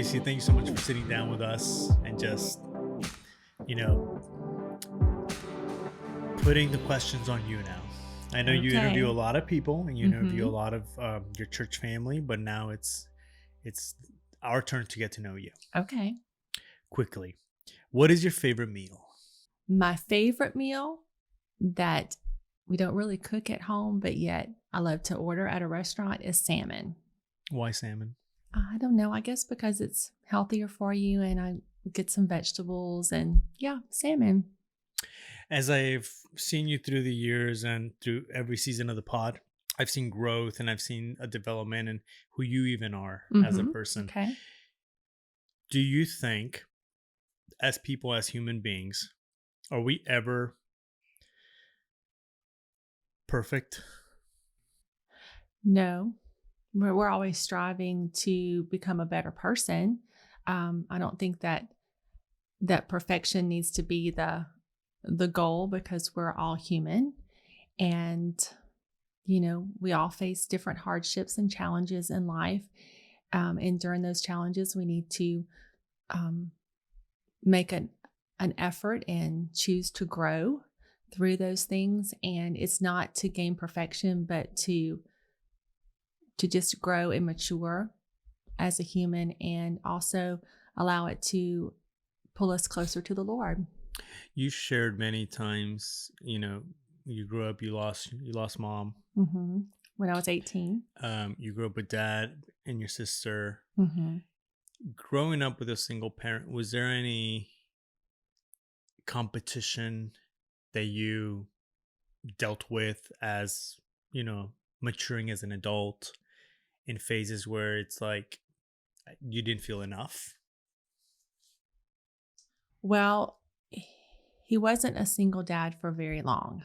Stacey, thank you so much for sitting down with us and just, you know, putting the questions on you now. I know you interview a Okay. lot of people and you interview a Mhm. lot of your church family, but now it's our turn to get to know you Okay. quickly. What is your favorite meal? My favorite meal that we don't really cook at home, but yet I love to order at a restaurant is salmon. Why salmon? I don't know. I guess because it's healthier for you and I get some vegetables and yeah, salmon. As I've seen you through the years and through every season of the pod, I've seen growth and I've seen a development in who you even are as a person. Okay. Do you think, as people, as human beings, are we ever perfect? No, we're always striving to become a better person. I don't think that perfection needs to be the goal because we're all human. And, we all face different hardships and challenges in life. And during those challenges, we need to um, make an effort and choose to grow through those things. And it's not to gain perfection, but to just grow and mature as a human and also allow it to pull us closer to the Lord. You shared many times, you grew up, you lost mom, hmm When I was 18. you grew up with dad and your sister. hmm Growing up with a single parent, was there any competition that you dealt with as, you know, maturing as an adult in phases where it's like you didn't feel enough? Well, he wasn't a single dad for very long.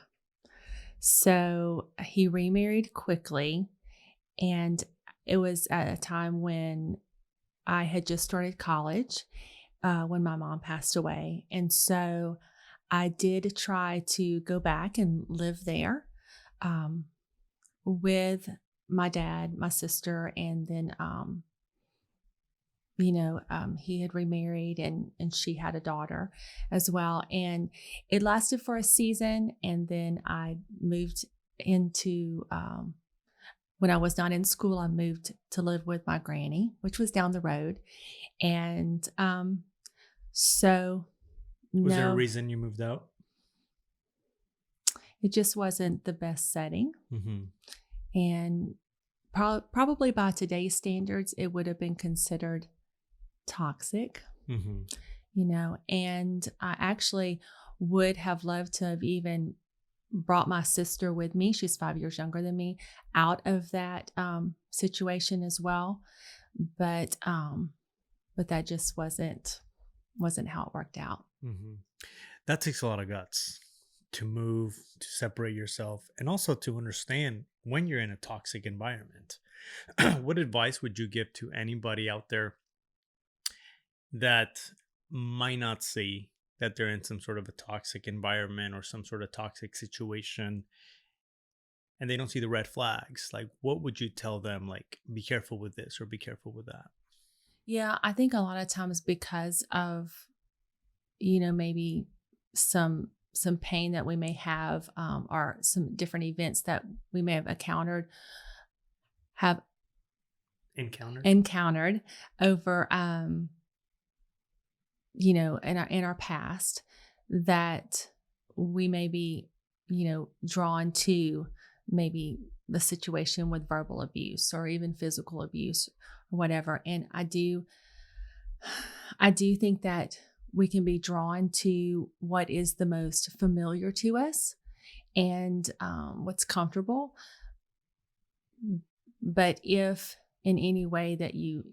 So he remarried quickly. And it was at a time when I had just started college when my mom passed away. And so I did try to go back and live there um, with my dad, my sister, and then he had remarried and she had a daughter as well. And it lasted for a season. And then I moved into, when I was not in school, I moved to live with my granny, which was down the road. And so, Was there a no, reason you moved out? it just wasn't the best setting. Mm-hmm. And probably by today's standards, it would have been considered toxic. Mm-hmm. And I actually would have loved to have even brought my sister with me. She's 5 years younger than me, out of that situation as well. But that just wasn't how it worked out. Mm-hmm. That takes a lot of guts to move, to separate yourself, and also to understand when you're in a toxic environment. What advice would you give to anybody out there that might not see that they're in some sort of a toxic environment or some sort of toxic situation and they don't see the red flags? Like, what would you tell them? Like, be careful with this or be careful with that. Yeah, I think a lot of times because of maybe some pain that we may have, or some different events that we may have Encountered. encountered over in our past, that we may be drawn to maybe the situation with verbal abuse or even physical abuse or whatever. And I do think that we can be drawn to what is the most familiar to us and what's comfortable. But if in any way that you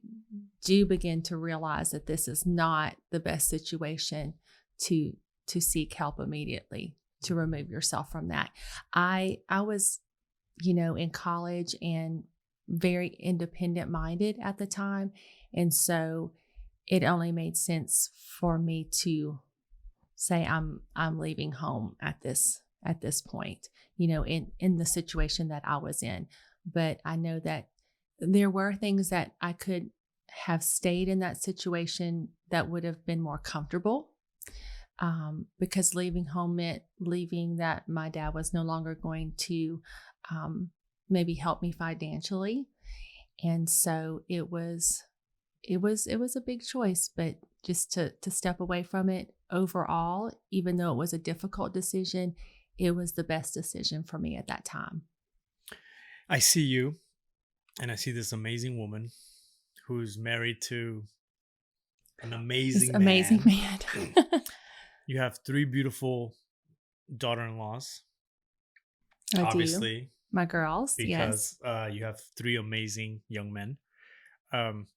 do begin to realize that this is not the best situation, to seek help immediately, to remove yourself from that. I was, in college and very independent minded at the time. And so it only made sense for me to say I'm leaving home at this point, in the situation that I was in. But I know that there were things that I could have stayed in that situation that would have been more comfortable, because leaving home meant leaving that my dad was no longer going to maybe help me financially. And so it was a big choice, but just to step away from it overall, even though it was a difficult decision, it was the best decision for me at that time. I see you, and I see this amazing woman who's married to an This amazing amazing man. man. You have three beautiful daughter-in-laws, I do. obviously, My girls, yes. because you have three amazing young men. Um,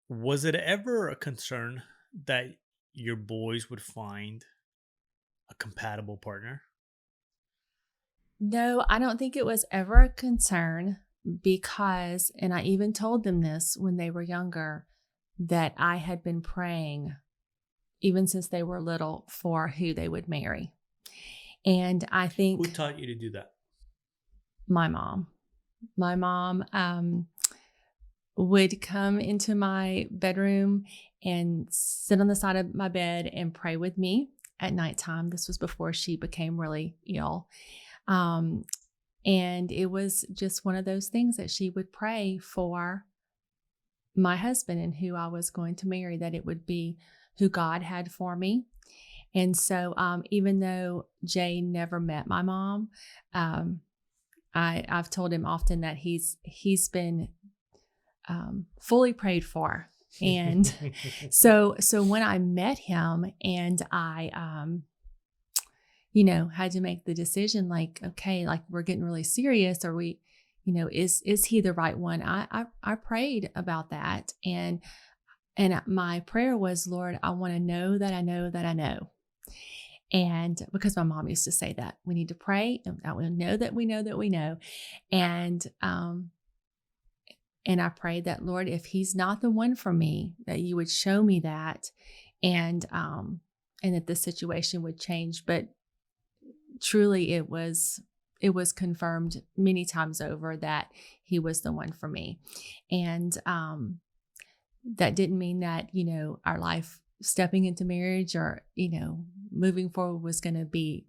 was it ever a concern that your boys would find a compatible partner? No, I don't think it was ever a concern because, and I even told them this when they were younger, that I had been praying even since they were little for who they would marry. And I Who think taught you to do that? my mom, my mom would come into my bedroom and sit on the side of my bed and pray with me at nighttime. This was before she became really ill. Um, and it was just one of those things that she would pray for my husband and who I was going to marry, that it would be who God had for me. And so, even though Jay never met my mom, um, I've told him often that he's been fully prayed for. And so when I met him and I, had to make the decision, like, okay, like we're getting really serious, or we, is he the right one? I prayed about that. And my prayer was, Lord, I want to know that I know that I know. And because my mom used to say that we need to pray and I will know that we know that we know. And, and I prayed that, Lord, if he's not the one for me, that you would show me that, and that the situation would change. But truly it was confirmed many times over that he was the one for me. And that didn't mean that, our life stepping into marriage or, moving forward was going to be,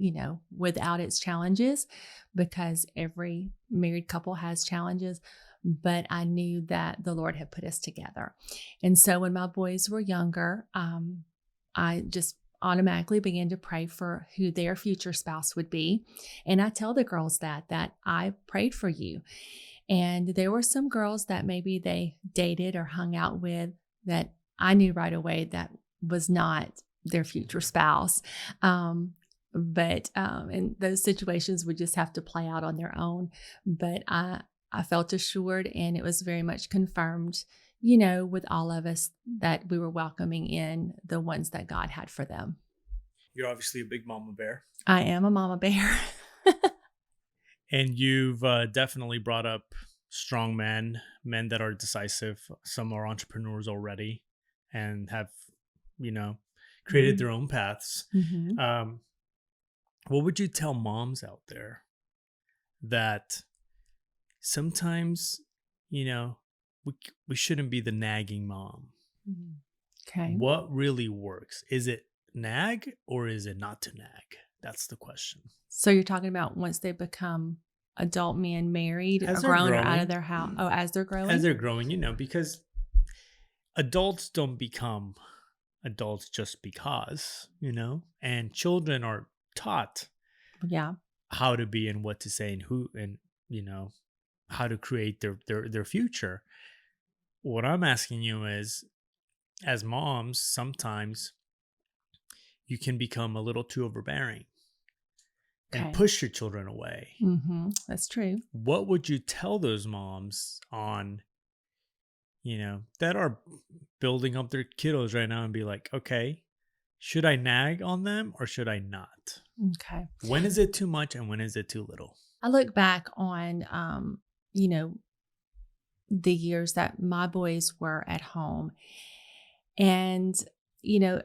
without its challenges, because every married couple has challenges. But I knew that the Lord had put us together. And so when my boys were younger, I just automatically began to pray for who their future spouse would be. And I tell the girls that I prayed for you. And there were some girls that maybe they dated or hung out with that I knew right away that was not their future spouse. But and those situations would just have to play out on their own. But I felt assured, and it was very much confirmed, with all of us, that we were welcoming in the ones that God had for them. You're obviously a big mama bear, I am a mama bear. and you've definitely brought up strong men that are decisive. Some are entrepreneurs already and have, created their own paths. Mm-hmm. What would you tell moms out there that sometimes, we shouldn't be the nagging mom? Okay. What really works? Is it nag or is it not to nag? That's the question. So you're talking about once they become adult men, married As or they're grown or out growing, of their house. Oh, as they're growing? as they're growing, because adults don't become adults just because, and children are taught Yeah. how to be and what to say and who, and, how to create their future. What I'm asking you is, as moms, sometimes you can become a little too overbearing and Okay. push your children away. Mm-hmm. That's true. What would you tell those moms on, that are building up their kiddos right now and be like, okay, should I nag on them or should I not? Okay. When is it too much and when is it too little? I look back on, the years that my boys were at home. And, you know,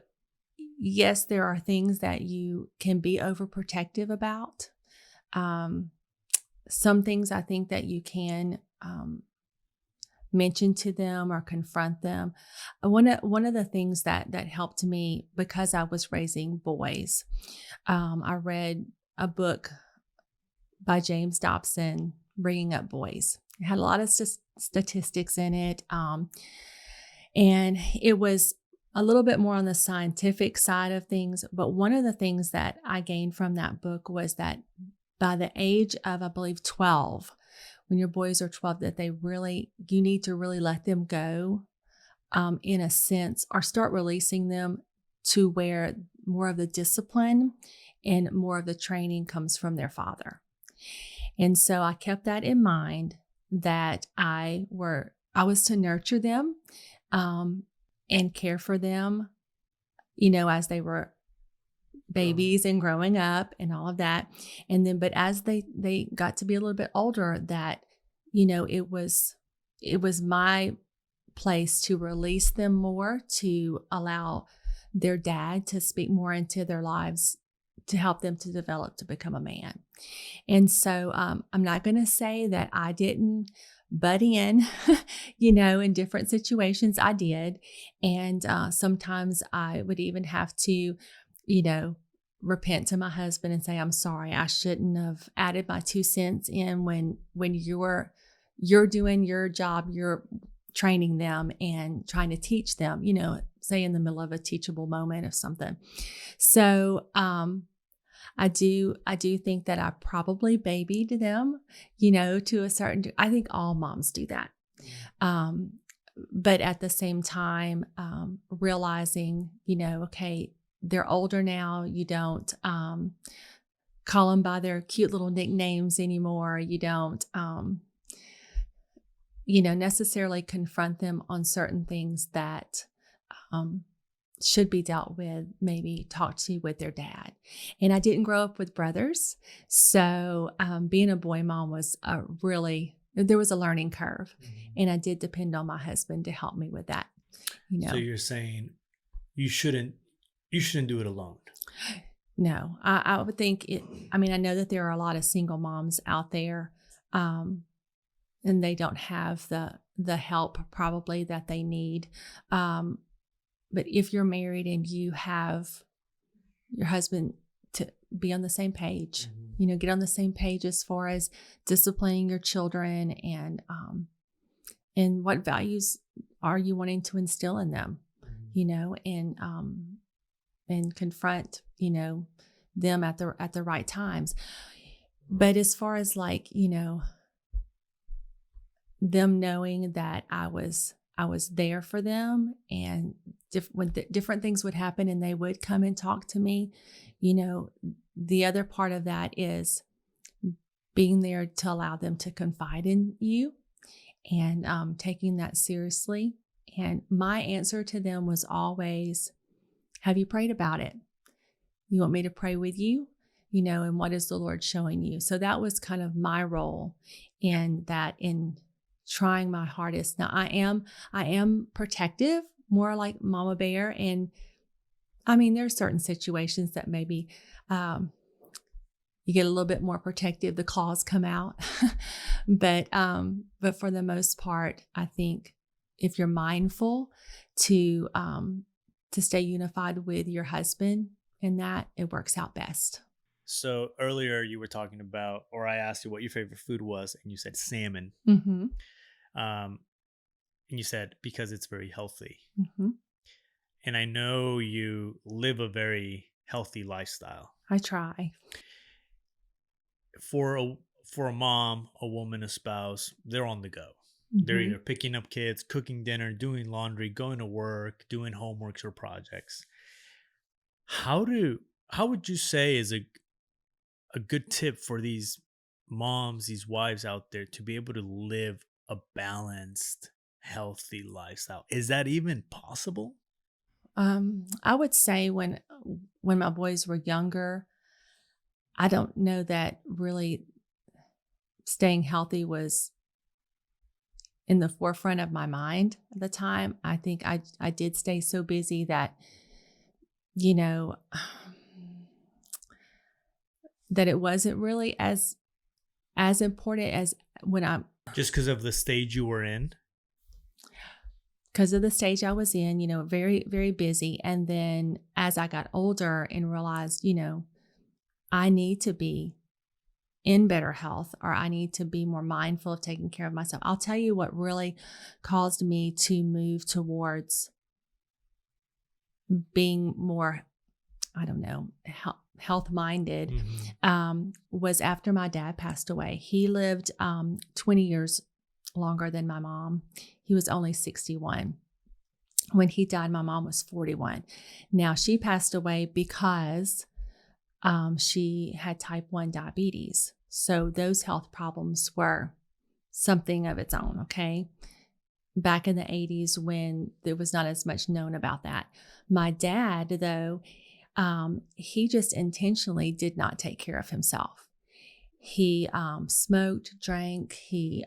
yes, there are things that you can be overprotective about. Some things I think that you can mention to them or confront them. One of the things that helped me because I was raising boys, I read a book by James Dobson, Bringing Up Boys. It had a lot of statistics in it, and it was a little bit more on the scientific side of things. But one of the things that I gained from that book was that by the age of, I believe, 12, when your boys are 12, that you need to really let them go, in a sense, or start releasing them to where more of the discipline and more of the training comes from their father. And so I kept that in mind, that I was to nurture them, and care for them, as they were babies and growing up and all of that. And then, but as they got to be a little bit older, that, it was my place to release them more, to allow their dad to speak more into their lives, to help them to develop to become a man. And so I'm not going to say that I didn't butt in, in different situations. I did. And sometimes I would even have to, repent to my husband and say, I'm sorry, I shouldn't have added my 2 cents in when you're doing your job, you're training them and trying to teach them, say in the middle of a teachable moment or something. So I do think that I probably babied them, to a certain, I think all moms do that. But at the same time, realizing, okay, they're older now. You don't call them by their cute little nicknames anymore. You don't, necessarily confront them on certain things that should be dealt with, maybe talked to with their dad. And I didn't grow up with brothers. So being a boy mom was there was a learning curve. Mm-hmm. And I did depend on my husband to help me with that. So you're saying you shouldn't do it alone. No, I would think I know that there are a lot of single moms out there, and they don't have the help probably that they need. But if you're married and you have your husband to be on the same page, mm-hmm. Get on the same page as far as disciplining your children and what values are you wanting to instill in them, mm-hmm. And confront, them at the right times. But as far as them knowing that I was there for them, and when different things would happen and they would come and talk to me, the other part of that is being there to allow them to confide in you and taking that seriously. And my answer to them was always, have you prayed about it? You want me to pray with you? And what is the Lord showing you? So that was kind of my role in that, in trying my hardest. Now I am protective, more like Mama Bear. And there are certain situations that maybe you get a little bit more protective, the claws come out. But for the most part, I think if you're mindful to stay unified with your husband, and that it works out best. So earlier you were talking about, or I asked you what your favorite food was, and you said salmon. Mm-hmm. And you said because it's very healthy. Mm-hmm. And I know you live a very healthy lifestyle. I try. For a mom, a woman, a spouse, they're on the go. Mm-hmm. They're either picking up kids, cooking dinner, doing laundry, going to work, doing homeworks or projects. How would you say is a good tip for these moms, these wives out there to be able to live a balanced, healthy lifestyle? Is that even possible? I would say when my boys were younger, I don't know that really staying healthy was in the forefront of my mind at the time. I think I did stay so busy that, that it wasn't really as important as when I'm just because of the stage you were in. because of the stage I was in, very, very busy. And then as I got older and realized, I need to be in better health, or I need to be more mindful of taking care of myself. I'll tell you what really caused me to move towards being more, I don't know, health minded, was after my dad passed away. He lived 20 years longer than my mom. He was only 61. When he died, my mom was 41. Now, she passed away because she had type 1 diabetes. So those health problems were something of its own, okay? Back in the 80s when there was not as much known about that. My dad, though, he just intentionally did not take care of himself. He smoked, drank, he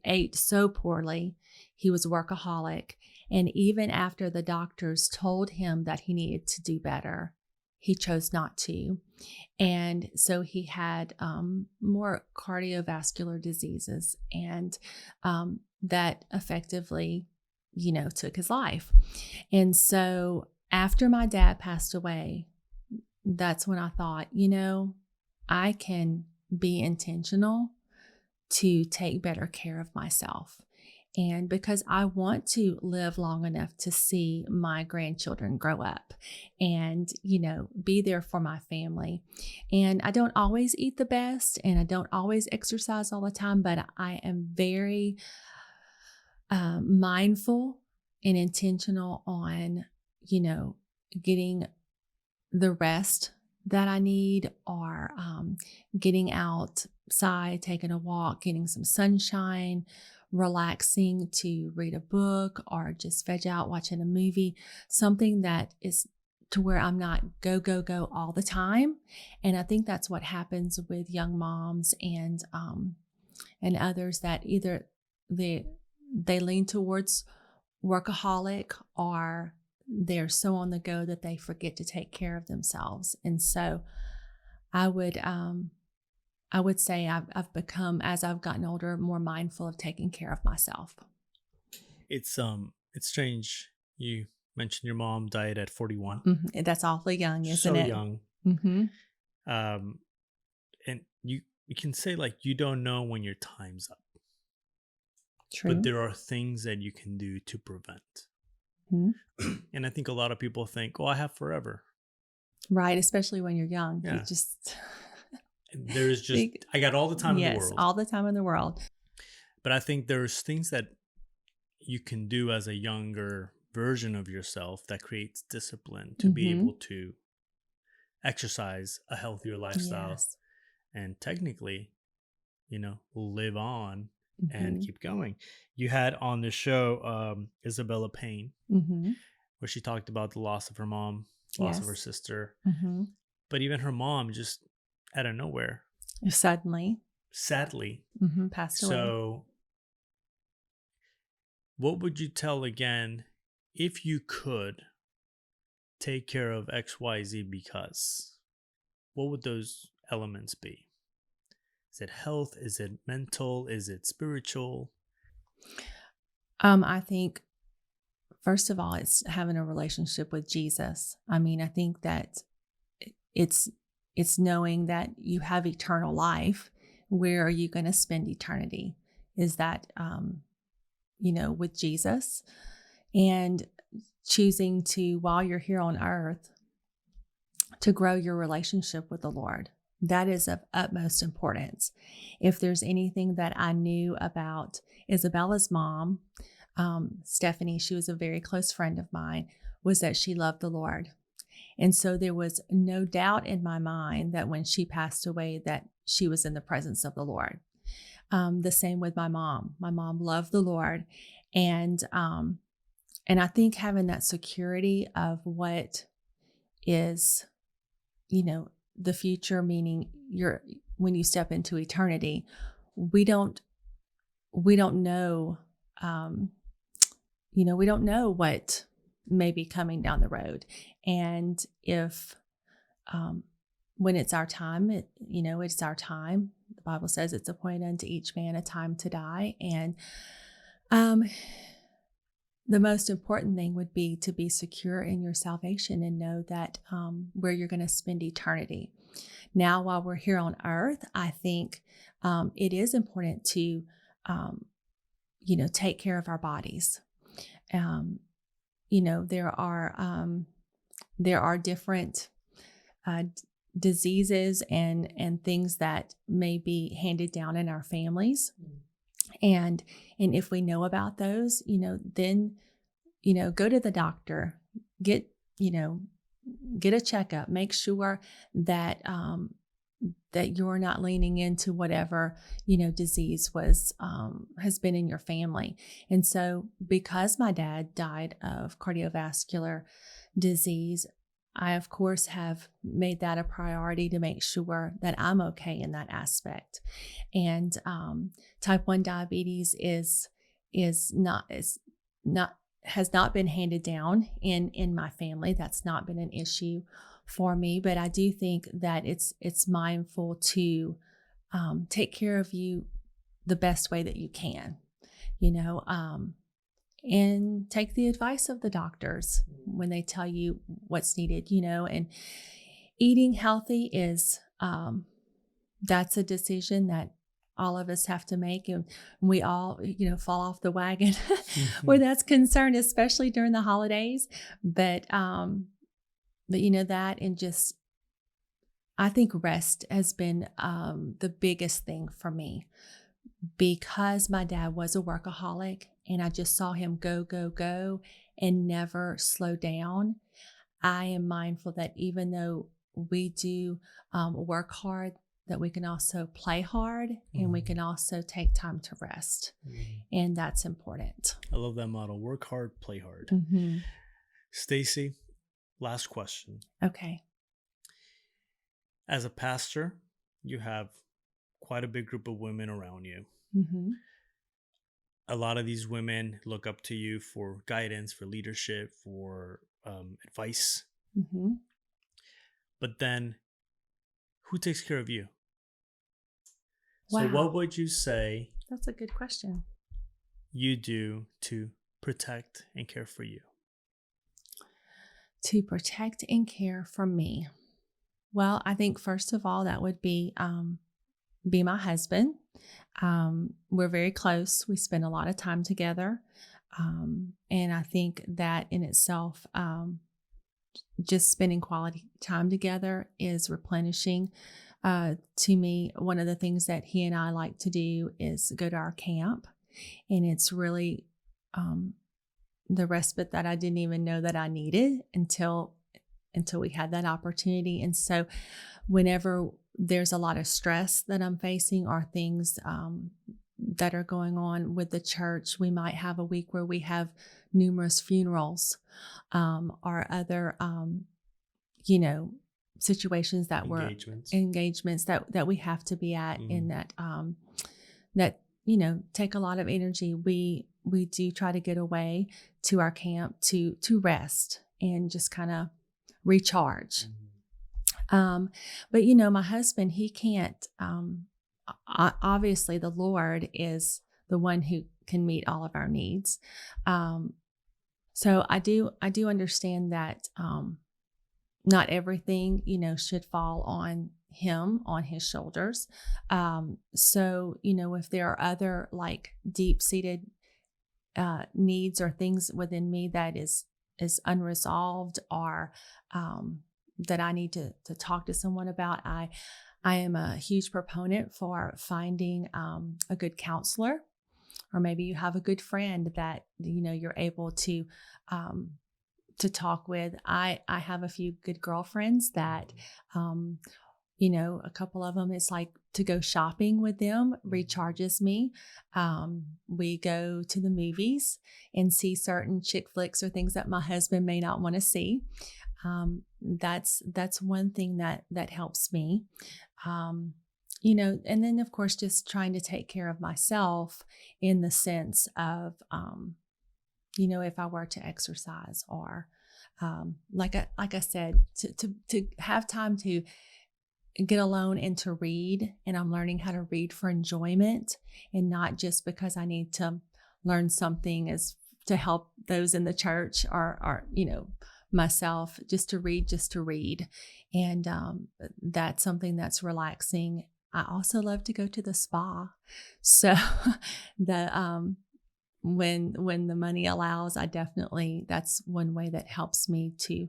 ate so poorly. He was a workaholic. And even after the doctors told him that he needed to do better, he chose not to. And so he had more cardiovascular diseases, and that effectively, took his life. And so after my dad passed away, that's when I thought, I can be intentional to take better care of myself. And because I want to live long enough to see my grandchildren grow up and, be there for my family. And I don't always eat the best and I don't always exercise all the time, but I am very mindful and intentional on, getting the rest that I need, or getting outside, taking a walk, getting some sunshine, relaxing to read a book or just veg out watching a movie, something that is to where I'm not go, go, go all the time. And I think that's what happens with young moms and others, that either they lean towards workaholic, or they're so on the go that they forget to take care of themselves. And so I would say I've become, as I've gotten older, more mindful of taking care of myself. It's strange. You mentioned your mom died at 41. Mm-hmm. That's awfully young, isn't so it? young. Mm-hmm. And you can say, like, you don't know when your time's up. True. But there are things that you can do to prevent. Mm-hmm. And I think a lot of people think, I have forever. Right, especially when you're young. Yeah. You just there's just I got all the time in the world. All the time in the world. But I think there's things that you can do as a younger version of yourself that creates discipline to be able to exercise a healthier lifestyle. Yes. And technically, live on and keep going. You had on the show Isabella Payne, where she talked about the loss of her mom, loss of her sister. But even her mom just out of nowhere, sadly, passed away. So what would you tell again, if you could take care of XYZ, because what would those elements be? Is it health? Is it mental? Is it spiritual? I think, first of all, it's having a relationship with Jesus. I mean, I think that it's knowing that you have eternal life. Where are you going to spend eternity? Is that, with Jesus, and choosing to, while you're here on earth, to grow your relationship with the Lord. That is of utmost importance. If there's anything that I knew about Isabella's mom, Stephanie, she was a very close friend of mine, was that she loved the Lord. And so there was no doubt in my mind that when she passed away, that she was in the presence of the Lord. The same with my mom. My mom loved the Lord. And I think having that security of what is, the future, meaning when you step into eternity, we don't know, we don't know what may be coming down the road. And if, when it's our time, it's our time. The Bible says it's appointed unto each man a time to die. And, the most important thing would be to be secure in your salvation and know that where you're going to spend eternity. Now, while we're here on earth, I think it is important to, take care of our bodies. There are different diseases and things that may be handed down in our families. And if we know about those, then, go to the doctor, get a checkup, make sure that, that you're not leaning into whatever, disease has been in your family. And so because my dad died of cardiovascular disease, I, of course, have made that a priority to make sure that I'm okay in that aspect. And type 1 diabetes has not been handed down in my family. That's not been an issue for me, but I do think that it's mindful to take care of you the best way that you can, and take the advice of the doctors when they tell you what's needed, and eating healthy is, that's a decision that all of us have to make. And we all, fall off the wagon where that's concerned, especially during the holidays. But that, and just, I think rest has been the biggest thing for me, because my dad was a workaholic and I just saw him go, go, go and never slow down. I am mindful that even though we do work hard, that we can also play hard and we can also take time to rest. And that's important. I love that motto: work hard, play hard. Stacy, last question. Okay. As a pastor, you have quite a big group of women around you. A lot of these women look up to you for guidance, for leadership, for advice. But then, who takes care of you? Wow. So what would you say That's a good question. you do to protect and care for you? To protect and care for me. Well, I think first of all, that would be my husband. We're very close. We spend a lot of time together. And I think that in itself, just spending quality time together is replenishing. To me, one of the things that he and I like to do is go to our camp. And it's really the respite that I didn't even know that I needed until we had that opportunity. And so whenever there's a lot of stress that I'm facing, or things that are going on with the church, we might have a week where we have numerous funerals, or other, situations that engagements that we have to be at, and that take a lot of energy. We do try to get away to our camp to rest and just kind of recharge. But my husband, he can't, obviously the Lord is the one who can meet all of our needs. So I do understand that, not everything, should fall on him, on his shoulders. So, if there are other like deep-seated needs or things within me that is unresolved, or that I need to talk to someone about, I am a huge proponent for finding a good counselor, or maybe you have a good friend that you're able to talk with. I have a few good girlfriends that, a couple of them, it's like to go shopping with them recharges me. We go to the movies and see certain chick flicks or things that my husband may not want to see. That's one thing that helps me. And then of course, just trying to take care of myself in the sense of, if I were to exercise, or like I said, to have time to get alone and to read. And I'm learning how to read for enjoyment, and not just because I need to learn something as to help those in the church or myself, just to read. And that's something that's relaxing. I also love to go to the spa. So the when the money allows, that's one way that helps me to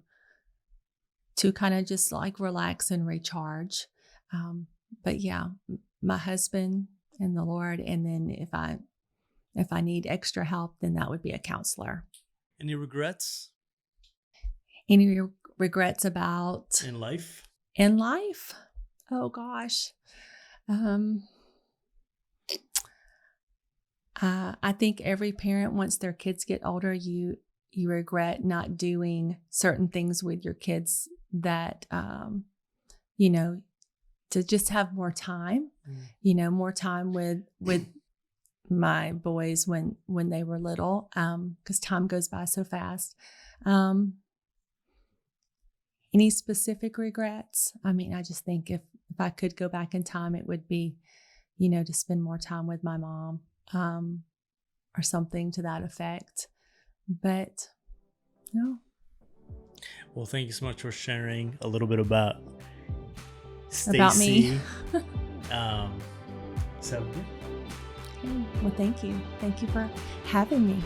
kind of just like relax and recharge. But yeah, my husband and the Lord, and then if I need extra help, then that would be a counselor. Any regrets Any regrets about in life? in life? Oh gosh. I think every parent, once their kids get older, you regret not doing certain things with your kids that, to just have more time, more time with my boys when they were little, because time goes by so fast. Any specific regrets? I mean, I just think if I could go back in time, it would be, to spend more time with my mom, or something to that effect. But no. Well, thank you so much for sharing a little bit about Stacy. About me. So yeah. Okay. Well, thank you. Thank you for having me.